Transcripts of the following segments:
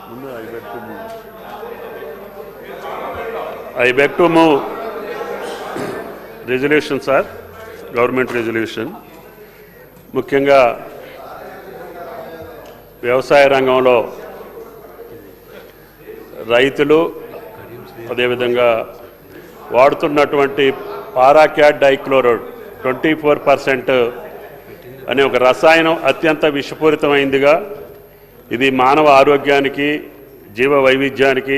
I beg to move resolution, sir, government resolution. ముఖ్యంగా వ్యవసాయ రంగంలో రైతులు అదేవిధంగా వాడుతున్నటువంటి పారాక్యాట్ డైక్లోరైడ్ 24% అనే ఒక రసాయనం అత్యంత విషపూరితమైందిగా ఇది మానవ ఆరోగ్యానికి, జీవ వైవిధ్యానికి,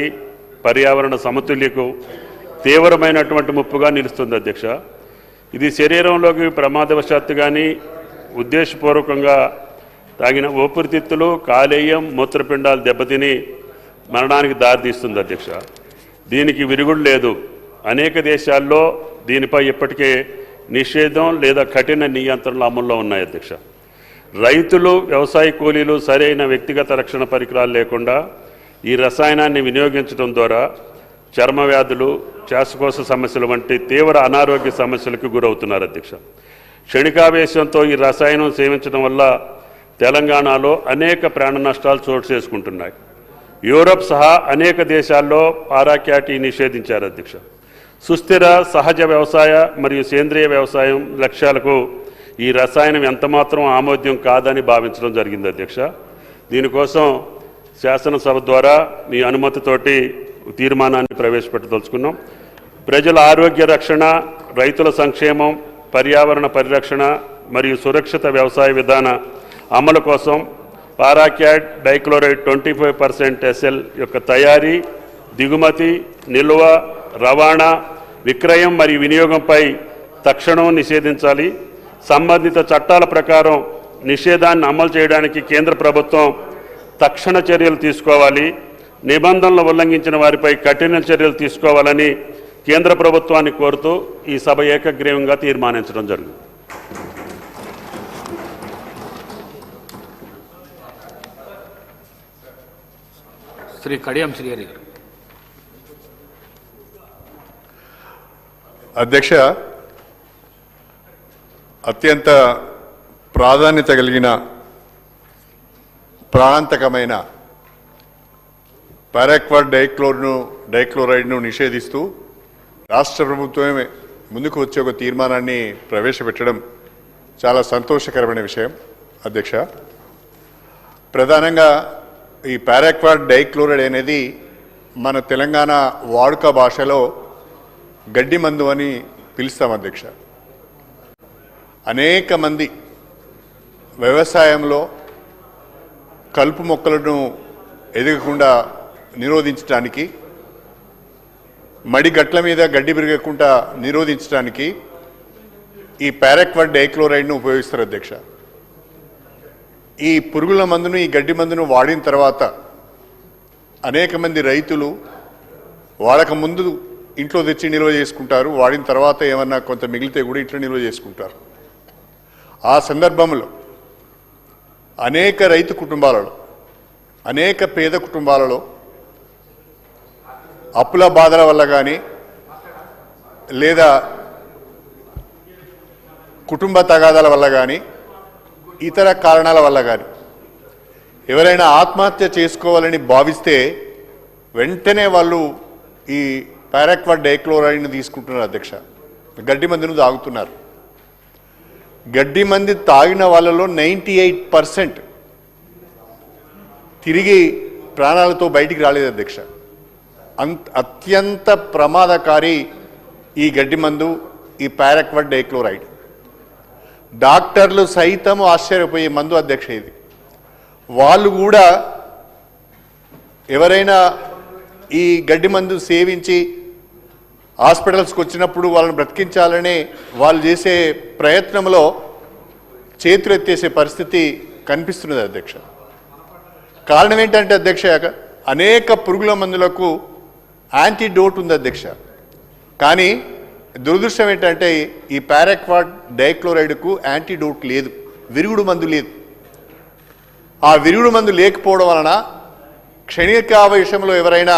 పర్యావరణ సమతుల్యకు తీవ్రమైనటువంటి ముప్పుగా నిలుస్తుంది అధ్యక్ష. ఇది శరీరంలోకి ప్రమాదవశాత్తు కానీ ఉద్దేశపూర్వకంగా తాగిన ఊపిరితిత్తులు, కాలేయం, మూత్రపిండాలు దెబ్బతిని మరణానికి దారితీస్తుంది అధ్యక్ష. దీనికి విరుగుడు లేదు. అనేక దేశాల్లో దీనిపై ఇప్పటికే నిషేధం లేదా కఠిన నియంత్రణలు అమల్లో ఉన్నాయి అధ్యక్ష. రైతులు, వ్యవసాయ కూలీలు సరైన వ్యక్తిగత రక్షణ పరికరాలు లేకుండా ఈ రసాయనాన్ని వినియోగించడం ద్వారా చర్మ వ్యాధులు, శ్వాసకోశ సమస్యలు వంటి తీవ్ర అనారోగ్య సమస్యలకు గురవుతున్నారు అధ్యక్ష. క్షణికావేశంతో ఈ రసాయనం సేవించడం వల్ల తెలంగాణలో అనేక ప్రాణ నష్టాలు చోటు చేసుకుంటున్నాయి. యూరప్ సహా అనేక దేశాల్లో పారాక్యాట్ నిషేధించారు అధ్యక్ష. సుస్థిర సహజ వ్యవసాయ మరియు సేంద్రియ వ్యవసాయం లక్ష్యాలకు ఈ రసాయనం ఎంతమాత్రం ఆమోద్యం కాదని భావించడం జరిగింది అధ్యక్ష. దీనికోసం శాసనసభ ద్వారా మీ అనుమతితోటి తీర్మానాన్ని ప్రవేశపెట్టదలుచుకున్నాం. ప్రజల ఆరోగ్య రక్షణ, రైతుల సంక్షేమం, పర్యావరణ పరిరక్షణ మరియు సురక్షిత వ్యవసాయ విధాన అమలు కోసం పారాక్యాట్ డైక్లోరైడ్ 25% SL యొక్క తయారీ, దిగుమతి, నిల్వ, రవాణా, విక్రయం మరియు వినియోగంపై తక్షణం నిషేధించాలి. సంబంధిత చట్టాల ప్రకారం నిషేధాన్ని అమలు చేయడానికి కేంద్ర ప్రభుత్వం తక్షణ చర్యలు తీసుకోవాలి. నిబంధనలు ఉల్లంఘించిన వారిపై కఠిన చర్యలు తీసుకోవాలని కేంద్ర ప్రభుత్వాన్ని కోరుతూ ఈ సభ ఏకగ్రీవంగా తీర్మానించడం జరిగింది. శ్రీ కడియం శ్రీహరి గారు. అధ్యక్ష, అత్యంత ప్రాధాన్యత కలిగిన ప్రాణాంతకమైన పారాక్వాట్ డైక్లోరైడ్ను నిషేధిస్తూ రాష్ట్ర ప్రభుత్వమే ముందుకు వచ్చే ఒక తీర్మానాన్ని ప్రవేశపెట్టడం చాలా సంతోషకరమైన విషయం అధ్యక్ష. ప్రధానంగా ఈ పారాక్వాట్ డైక్లోరైడ్ అనేది మన తెలంగాణ వాడుక భాషలో గడ్డి మందు అని పిలుస్తాం అధ్యక్ష. అనేక మంది వ్యవసాయంలో కలుపు మొక్కలను ఎదగకుండా నిరోధించడానికి, మడి గట్ల మీద గడ్డి పెరగకుండా నిరోధించడానికి ఈ పారాక్వాట్ డైక్లోరైడ్ను ఉపయోగిస్తారు అధ్యక్ష. ఈ పురుగుల మందును, ఈ గడ్డి మందును వాడిన తర్వాత అనేక మంది రైతులు వాడక ముందు ఇంట్లో తెచ్చి నిల్వ చేసుకుంటారు, వాడిన తర్వాత ఏమన్నా కొంత మిగిలితే కూడా ఇంట్లో నిల్వ చేసుకుంటారు. ఆ సందర్భంలో అనేక రైతు కుటుంబాలలో, అనేక పేద కుటుంబాలలో అప్పుల బాధల వల్ల కానీ లేదా కుటుంబ తగాదాల వల్ల కానీ ఇతర కారణాల వల్ల కానీ ఎవరైనా ఆత్మహత్య చేసుకోవాలని భావిస్తే వెంటనే వాళ్ళు ఈ పారాక్వాట్ డైక్లోరైడ్ను తీసుకుంటున్నారు అధ్యక్ష. గడ్డి మందును తాగుతున్నారు. గడ్డి మంది తాగిన వాళ్ళలో 98% తిరిగి ప్రాణాలతో బయటికి రాలేదు అధ్యక్ష. అత్యంత ప్రమాదకారి ఈ గడ్డి మందు, ఈ పారాక్వాట్ డైక్లోరైడ్. డాక్టర్లు సైతం ఆశ్చర్యపోయే మందు అధ్యక్ష ఇది. వాళ్ళు కూడా ఎవరైనా ఈ గడ్డి మందు సేవించి హాస్పిటల్స్కి వచ్చినప్పుడు వాళ్ళని బ్రతికించాలనే వాళ్ళు చేసే ప్రయత్నంలో చేతులు ఎత్తేసే పరిస్థితి కనిపిస్తున్నది అధ్యక్ష. కారణం ఏంటంటే అధ్యక్ష, అనేక పురుగుల మందులకు యాంటీడోట్ ఉంది అధ్యక్ష. కానీ దురదృష్టం ఏంటంటే ఈ పారాక్వాట్ డైక్లోరైడ్కు యాంటీడోట్ లేదు, విరుగుడు మందు లేదు. ఆ విరుగుడు మందు లేకపోవడం వలన క్షణికావేశంలో ఎవరైనా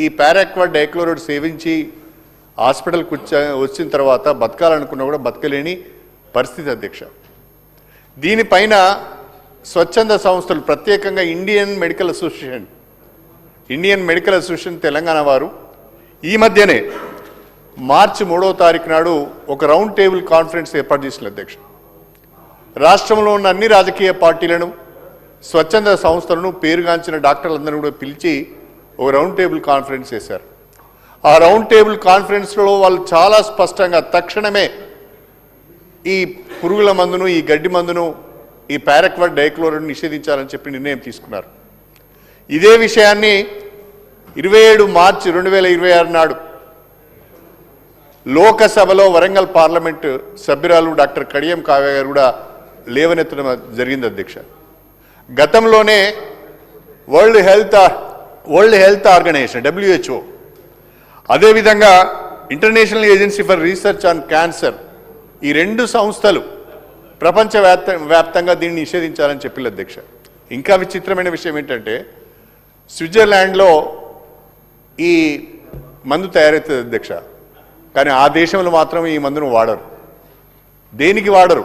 ఈ పారాక్వాట్ డైక్లోరైడ్ సేవించి హాస్పిటల్కి వచ్చిన తర్వాత బతకాలనుకున్నా కూడా బతకలేని పరిస్థితి అధ్యక్ష. దీనిపైన స్వచ్ఛంద సంస్థలు, ప్రత్యేకంగా Indian medical association Indian medical association Telangana వారు ఈ మధ్యనే మార్చి 3వ తారీఖు నాడు ఒక రౌండ్ టేబుల్ కాన్ఫరెన్స్ ఏర్పాటు చేసిన అధ్యక్ష. రాష్ట్రంలో ఉన్న అన్ని రాజకీయ పార్టీలను, స్వచ్ఛంద సంస్థలను, పేరుగాంచిన డాక్టర్లందరినీ కూడా పిలిచి ఒక రౌండ్ టేబుల్ కాన్ఫరెన్స్ చేశారు. ఆ రౌండ్ టేబుల్ కాన్ఫరెన్స్లో వాళ్ళు చాలా స్పష్టంగా తక్షణమే ఈ పురుగుల మందును, ఈ గడ్డి మందును, ఈ పారాక్వాట్ డైక్లోరైడ్ను నిషేధించాలని చెప్పి నిర్ణయం తీసుకున్నారు. ఇదే విషయాన్ని 27 మార్చి 2026 నాడు లోకసభలో వరంగల్ పార్లమెంటు సభ్యురాలు డాక్టర్ కడియం కావ్య గారు కూడా లేవనెత్తడం జరిగింది అధ్యక్ష. గతంలోనే వరల్డ్ హెల్త్ ఆర్గనైజేషన్ WHO, అదేవిధంగా international agency for research on cancer, ఈ 2 సంస్థలు ప్రపంచవ్యాప్తంగా దీన్ని నిషేధించాలని చెప్పిన అధ్యక్ష. ఇంకా విచిత్రమైన విషయం ఏంటంటే స్విట్జర్లాండ్లో ఈ మందు తయారవుతుంది అధ్యక్ష, కానీ ఆ దేశంలో మాత్రం ఈ మందును వాడరు. దేనికి వాడరు?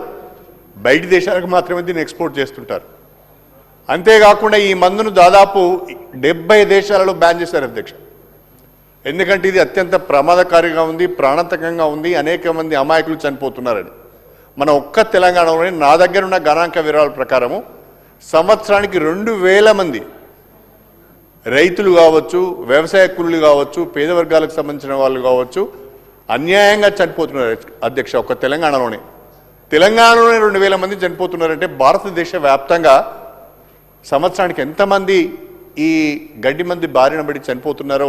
బయటి దేశాలకు మాత్రమే దీన్ని ఎక్స్పోర్ట్ చేస్తుంటారు. అంతేకాకుండా ఈ మందును దాదాపు 70 దేశాలలో బ్యాన్ చేశారు అధ్యక్ష. ఎందుకంటే ఇది అత్యంత ప్రమాదకారిగా ఉంది, ప్రాణాంతకంగా ఉంది, అనేక మంది అమాయకులు చనిపోతున్నారని. మన ఒక్క తెలంగాణలోనే నా దగ్గర ఉన్న గణాంక వివరాల ప్రకారము సంవత్సరానికి 2000 మంది రైతులు కావచ్చు, వ్యవసాయ కూలీలు కావచ్చు, పేద వర్గాలకు సంబంధించిన వాళ్ళు కావచ్చు అన్యాయంగా చనిపోతున్నారు అధ్యక్ష. ఒక్క తెలంగాణలోనే 2000 మంది చనిపోతున్నారంటే భారతదేశ వ్యాప్తంగా సంవత్సరానికి ఎంతమంది ఈ గడ్డి మంది బారిన పడి చనిపోతున్నారో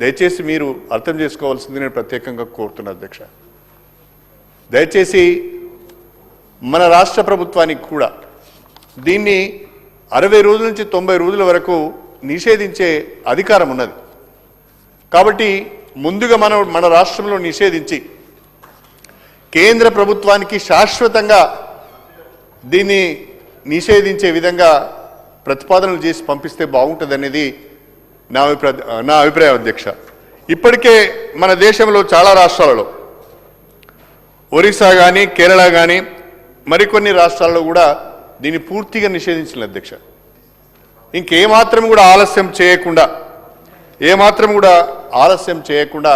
దయచేసి మీరు అర్థం చేసుకోవాల్సింది నేను ప్రత్యేకంగా కోరుతున్నాను అధ్యక్ష. దయచేసి మన రాష్ట్ర ప్రభుత్వానికి కూడా దీన్ని 60 రోజుల నుంచి 90 రోజుల వరకు నిషేధించే అధికారం ఉన్నది. కాబట్టి ముందుగా మన రాష్ట్రంలో నిషేధించి కేంద్ర ప్రభుత్వానికి శాశ్వతంగా దీన్ని నిషేధించే విధంగా ప్రతిపాదనలు చేసి పంపిస్తే బాగుంటుంది అనేది నా అభిప్రాయం అధ్యక్ష. ఇప్పటికే మన దేశంలో చాలా రాష్ట్రాలలో, ఒరిస్సా కానీ, కేరళ కానీ, మరికొన్ని రాష్ట్రాల్లో కూడా దీన్ని పూర్తిగా నిషేధించిన అధ్యక్ష. ఇంకేమాత్రం కూడా ఆలస్యం చేయకుండా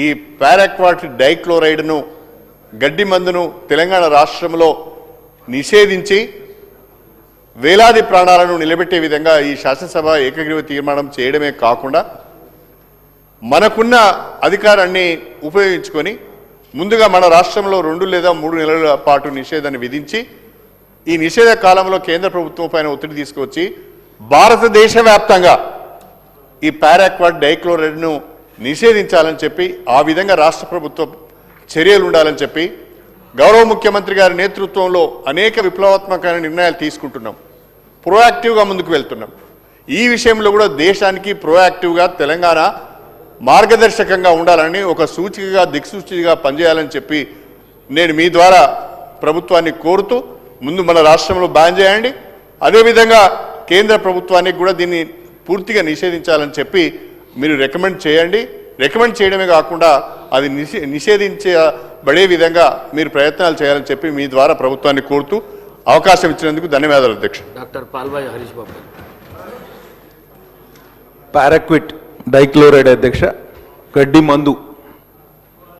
ఈ పారాక్వాట్ డైక్లోరైడ్ను, గడ్డి మందును తెలంగాణ రాష్ట్రంలో నిషేధించి వేలాది ప్రాణాలను నిలబెట్టే విధంగా ఈ శాసనసభ ఏకగ్రీవ తీర్మానం చేయడమే కాకుండా మనకున్న అధికారాన్ని ఉపయోగించుకొని ముందుగా మన రాష్ట్రంలో 2 లేదా 3 నెలల పాటు నిషేధాన్ని విధించి ఈ నిషేధ కాలంలో కేంద్ర ప్రభుత్వం పైన ఒత్తిడి తీసుకొచ్చి భారతదేశ వ్యాప్తంగా ఈ పారాక్వాట్ డైక్లోరైడ్ను నిషేధించాలని చెప్పి ఆ విధంగా రాష్ట్ర ప్రభుత్వం చర్యలు ఉండాలని చెప్పి గౌరవ ముఖ్యమంత్రి గారి నేతృత్వంలో అనేక విప్లవాత్మకమైన నిర్ణయాలు తీసుకుంటున్నాం. ప్రోయాక్టివ్గా ముందుకు వెళ్తున్నాం. ఈ విషయంలో కూడా దేశానికి ప్రోయాక్టివ్గా తెలంగాణ మార్గదర్శకంగా ఉండాలని, ఒక సూచికగా, దిక్సూచిగా పనిచేయాలని చెప్పి నేను మీ ద్వారా ప్రభుత్వాన్ని కోరుతూ ముందు మన రాష్ట్రంలో బ్యాన్ చేయండి, అదేవిధంగా కేంద్ర ప్రభుత్వానికి కూడా దీన్ని పూర్తిగా నిషేధించాలని చెప్పి మీరు రికమెండ్ చేయండి. రికమెండ్ చేయడమే కాకుండా అది నిషేధించబడే విధంగా మీరు ప్రయత్నాలు చేయాలని చెప్పి మీ ద్వారా ప్రభుత్వాన్ని కోరుతూ అవకాశం ఇచ్చినందుకు ధన్యవాదాలు అధ్యక్ష. డాక్టర్ పాల్వాయి హరీష్ బాబు. పారాక్విట్ డైక్లోరైడ్ అధ్యక్ష, గడ్డి మందు